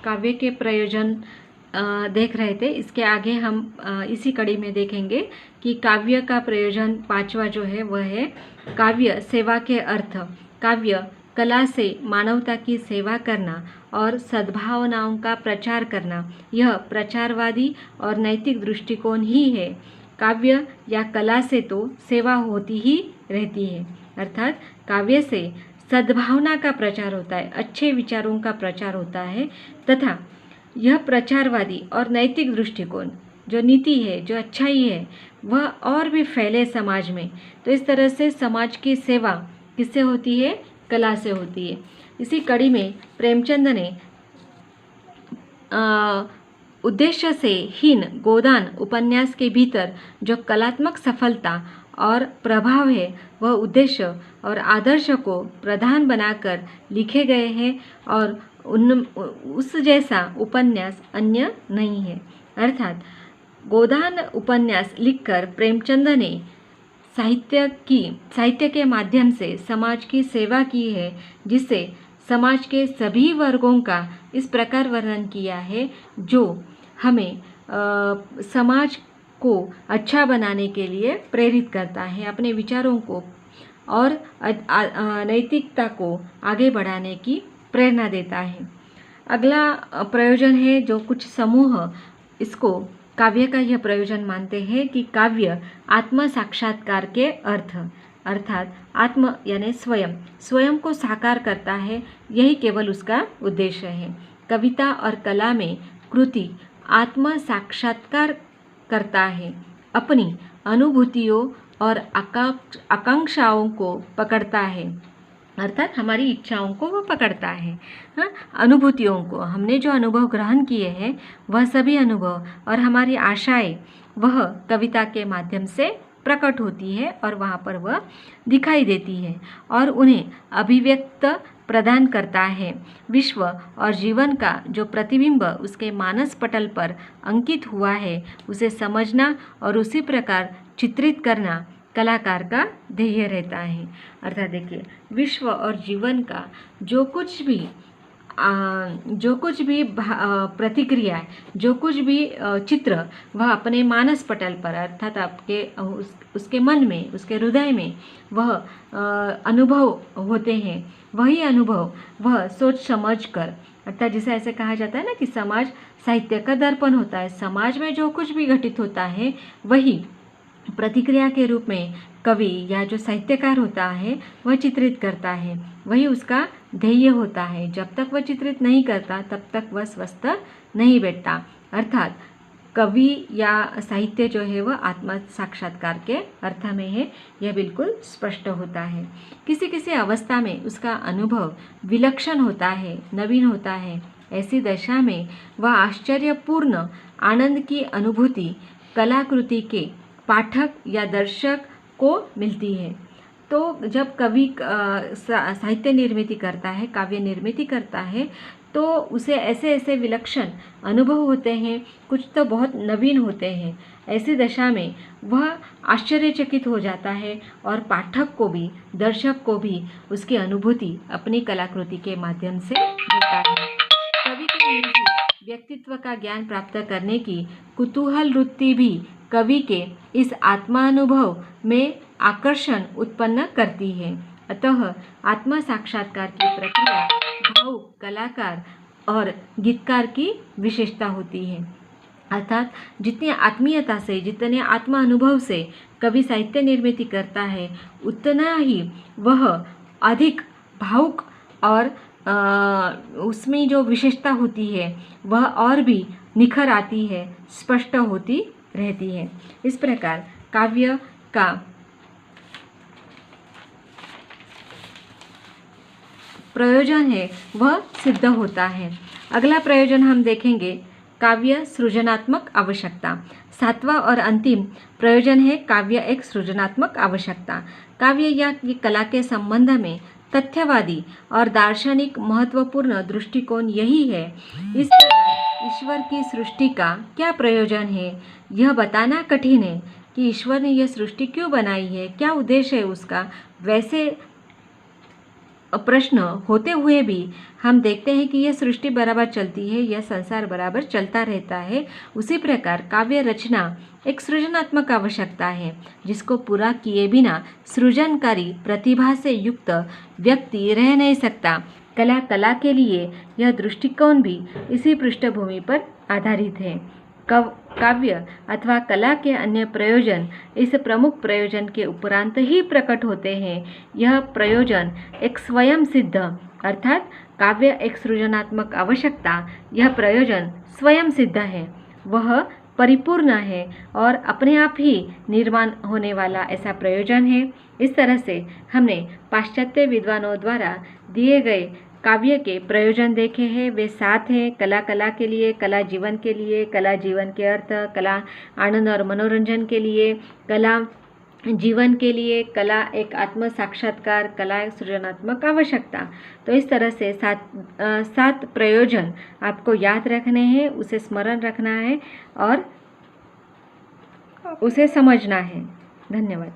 काव्य के प्रयोजन देख रहे थे। इसके आगे हम इसी कड़ी में देखेंगे कि काव्य का प्रयोजन पांचवा जो है वह है काव्य सेवा के अर्थ। काव्य कला से मानवता की सेवा करना और सद्भावनाओं का प्रचार करना, यह प्रचारवादी और नैतिक दृष्टिकोण ही है। काव्य या कला से तो सेवा होती ही रहती है, अर्थात काव्य से सद्भावना का प्रचार होता है, अच्छे विचारों का प्रचार होता है, तथा यह प्रचारवादी और नैतिक दृष्टिकोण, जो नीति है, जो अच्छाई है, वह और भी फैले समाज में। तो इस तरह से समाज की सेवा किससे होती है? कला से होती है। इसी कड़ी में प्रेमचंद ने उद्देश्य से हीन गोदान उपन्यास के भीतर जो कलात्मक सफलता और प्रभाव है, वह उद्देश्य और आदर्श को प्रधान बनाकर लिखे गए हैं और उस जैसा उपन्यास अन्य नहीं है। अर्थात गोदान उपन्यास लिखकर प्रेमचंद ने साहित्य के माध्यम से समाज की सेवा की है, जिससे समाज के सभी वर्गों का इस प्रकार वर्णन किया है जो हमें समाज को अच्छा बनाने के लिए प्रेरित करता है, अपने विचारों को और नैतिकता को आगे बढ़ाने की प्रेरणा देता है। अगला प्रयोजन है जो कुछ समूह इसको काव्य का यह प्रयोजन मानते हैं कि काव्य आत्म साक्षात्कार के अर्थ, अर्थात आत्म यानी स्वयं को साकार करता है, यही केवल उसका उद्देश्य है। कविता और कला में कृति आत्म साक्षात्कार करता है, अपनी अनुभूतियों और आकांक्षाओं को पकड़ता है, अर्थात हमारी इच्छाओं को वो पकड़ता है। अनुभूतियों को, हमने जो अनुभव ग्रहण किए हैं वह सभी अनुभव और हमारी आशाएं वह कविता के माध्यम से प्रकट होती है और वहाँ पर वह दिखाई देती है और उन्हें अभिव्यक्त प्रदान करता है। विश्व और जीवन का जो प्रतिबिंब उसके मानस पटल पर अंकित हुआ है, उसे समझना और उसी प्रकार चित्रित करना कलाकार का ध्येय रहता है। अर्थात देखिए, विश्व और जीवन का जो कुछ भी प्रतिक्रिया, जो कुछ भी चित्र वह अपने मानस पटल पर, अर्थात आपके उसके मन में, उसके हृदय में वह अनुभव होते हैं। वही अनुभव वह सोच समझ कर, अर्थात जिसे ऐसे कहा जाता है ना कि समाज साहित्य का दर्पण होता है। समाज में जो कुछ भी घटित होता है वही प्रतिक्रिया के रूप में कवि या जो साहित्यकार होता है वह चित्रित करता है, वही उसका ध्येय होता है। जब तक वह चित्रित नहीं करता तब तक वह स्वस्थ नहीं बैठता। अर्थात कवि या साहित्य जो है वह आत्म साक्षात्कार के अर्थ में है, यह बिल्कुल स्पष्ट होता है। किसी किसी अवस्था में उसका अनुभव विलक्षण होता है, नवीन होता है। ऐसी दशा में वह आश्चर्यपूर्ण आनंद की अनुभूति कलाकृति के पाठक या दर्शक को मिलती है। तो जब कवि साहित्य निर्मिति करता है, काव्य निर्मिति करता है, तो उसे ऐसे ऐसे विलक्षण अनुभव होते हैं, कुछ तो बहुत नवीन होते हैं। ऐसी दशा में वह आश्चर्यचकित हो जाता है और पाठक को भी, दर्शक को भी उसकी अनुभूति अपनी कलाकृति के माध्यम से देता है। कवि के निजी व्यक्तित्व का ज्ञान प्राप्त करने की कुतूहल वृत्ति भी कवि के इस आत्मानुभव में आकर्षण उत्पन्न करती है। अतः आत्म साक्षात्कार की प्रक्रिया भावुक कलाकार और गीतकार की विशेषता होती है। अर्थात जितनी आत्मीयता से, जितने आत्मा अनुभव से कवि साहित्य निर्मिति करता है, उतना ही वह अधिक भावुक और उसमें जो विशेषता होती है वह और भी निखर आती है, स्पष्ट होती रहती है। इस प्रकार काव्य का प्रयोजन है वह सिद्ध होता है। अगला प्रयोजन हम देखेंगे काव्य सृजनात्मक आवश्यकता। सातवां और अंतिम प्रयोजन है काव्य एक सृजनात्मक आवश्यकता। काव्य या कला के संबंध में तथ्यवादी और दार्शनिक महत्वपूर्ण दृष्टिकोण यही है। इस प्रकार ईश्वर की सृष्टि का क्या प्रयोजन है, यह बताना कठिन है कि ईश्वर ने यह सृष्टि क्यों बनाई है, क्या उद्देश्य है उसका। वैसे प्रश्न होते हुए भी हम देखते हैं कि यह सृष्टि बराबर चलती है, यह संसार बराबर चलता रहता है। उसी प्रकार काव्य रचना एक सृजनात्मक आवश्यकता है, जिसको पूरा किए बिना सृजनकारी प्रतिभा से युक्त व्यक्ति रह नहीं सकता। कला के लिए यह दृष्टिकोण भी इसी पृष्ठभूमि पर आधारित है। काव्य अथवा कला के अन्य प्रयोजन इस प्रमुख प्रयोजन के उपरांत ही प्रकट होते हैं। यह प्रयोजन एक स्वयं सिद्ध अर्थात काव्य एक सृजनात्मक आवश्यकता, यह प्रयोजन स्वयं सिद्ध है, वह परिपूर्ण है और अपने आप ही निर्माण होने वाला ऐसा प्रयोजन है। इस तरह से हमने पाश्चात्य विद्वानों द्वारा दिए गए काव्य के प्रयोजन देखे हैं। वे 7 हैं: कला के लिए, कला जीवन के लिए, कला जीवन के अर्थ, कला आनंद और मनोरंजन के लिए, कला जीवन के लिए, कला एक आत्म साक्षात्कार, कला एक सृजनात्मक आवश्यकता। तो इस तरह से 7 प्रयोजन आपको याद रखने हैं, उसे स्मरण रखना है और उसे समझना है। धन्यवाद।